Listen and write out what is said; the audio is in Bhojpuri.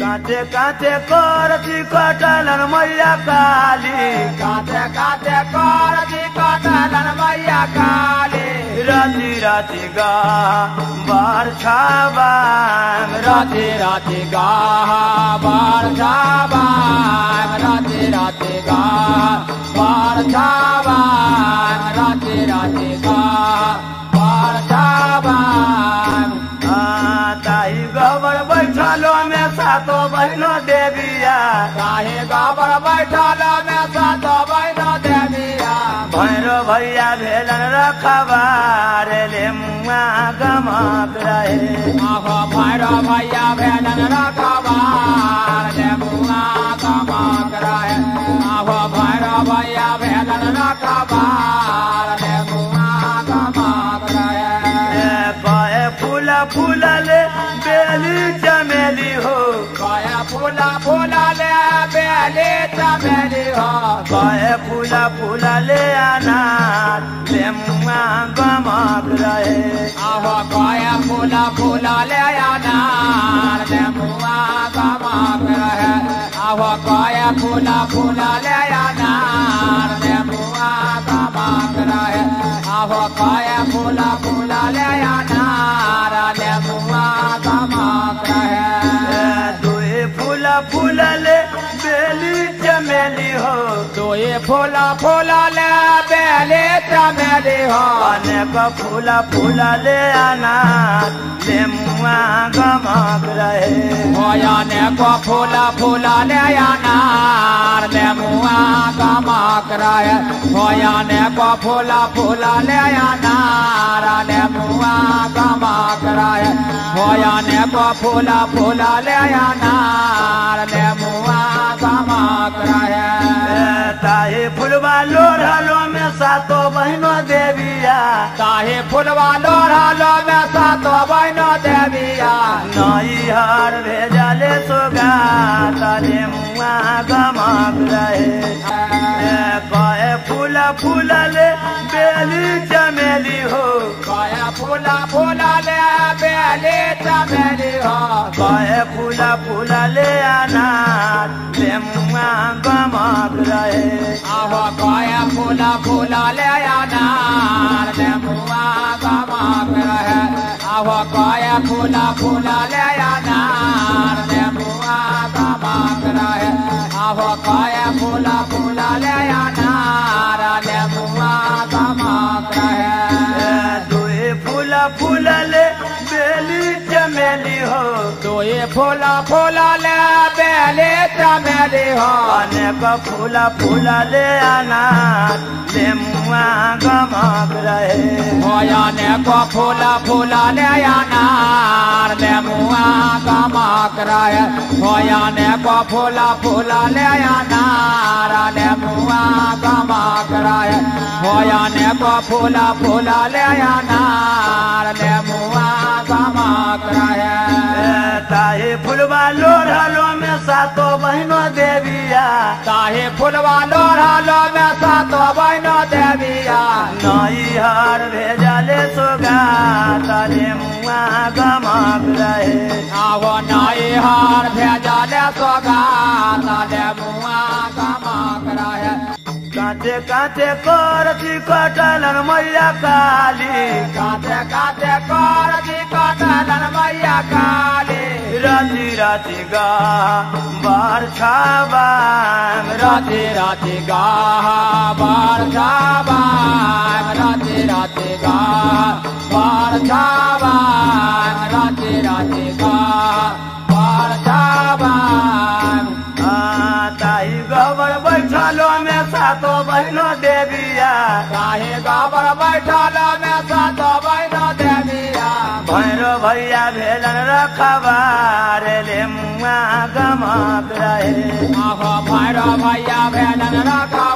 काटे काटे करती कटलन मैया काली काटे काटे करती कटलन मैया काली राति राति गा बार छाबाम राति राति गा बार छाबाम राति राति गा बार छाबाम राति राति गा बार छाबाम ताई गोबर बैठलो में सातो बहनो देविया ताही गोबर बैठलो में सातो बहनो देविया भैरो भैया भेलन रखबार ले मुआ गमक रहे आहो भैरो भैया भेलन रखबार ले मुआ गमक रहे आहो भैरो भैया भेलन रखबार ले मुआ गमक रहे फूल ले बेली चमेली हो कहे फूल ले बेली चमेली हो कहे फूल ले अनार ले मुआ गमक रहे आहो कहे फूल ले अनार ले मुआ गमक रहे आहो कहे फूल ले अनार ले मुआ गमक रहे आहो कहे फूल ले अनार ले मुआ गमक रहे दुए फूल ले बेली चमेली हो दुए फूल ले बेली चमेली हो अनेक फूल ले अनार ले मुआ गमक रहे अनेक फूल ले अनार ले मुआ गमक रहे अनेक फूल ले अनार ले मुआ गमक रहे अनेक फूल ले अनार ले मुआ गमक रहे ताहे फुलवा लोढ़लो में सातो बहनो देविया ताहे फुलवा लोढ़लो में सातो बहनो देविया नैहर भेजले सोगा ताले मुआ गमक रहे कहे फूल ले बेली चमेली हो कहे फूल ले बेली चमेली हो कहे फूल ले अनार ले मुआ गमक रहे आहो कहे फूल ले अनार ले मुआ गमक रहे आहो कहे फूल ले अनार ले मुआ गमक रहे आहो कहे फूल ले अनार ले मुआ गमक रहे दुए फूल ले बेली चमेली हो दुए फूल ले बेली चमेली हो अनेक फूल ले अनार ले मुआ गमक रहे अनेक फूल ले अनार ले मुआ गमक रहे अनेक फूल ले अनार ले मुआ गमक रहे अनेक फूल ले अनार ले मुआ गमक रहे ताहे फुलवा लोढ़लो में सातो बहनो देविया ताहे फुलवा लोढ़लो में सातो बहनो देविया नैहर भेजले सोगा ताले मुआ गमक रहे आहो नैहर भेजले सोगा ताले मुआ गमक रहे काटे काटे करती कटलन मैया काली काटे काटे करती कटलन मैया काली राति राति गा बार छाबाम राति राति गा बार छाबाम राति राति गा बार छाबाम राति राति गा बार छाबाम ताई गोबर बैठलो में सातो बहनो देविया ताही गोबर बैठलो में सातो बहनो देविया भैरो भैया भेलन रखबार ले मुआ गमक रहे आहो भैरो भैया भेलन रखबार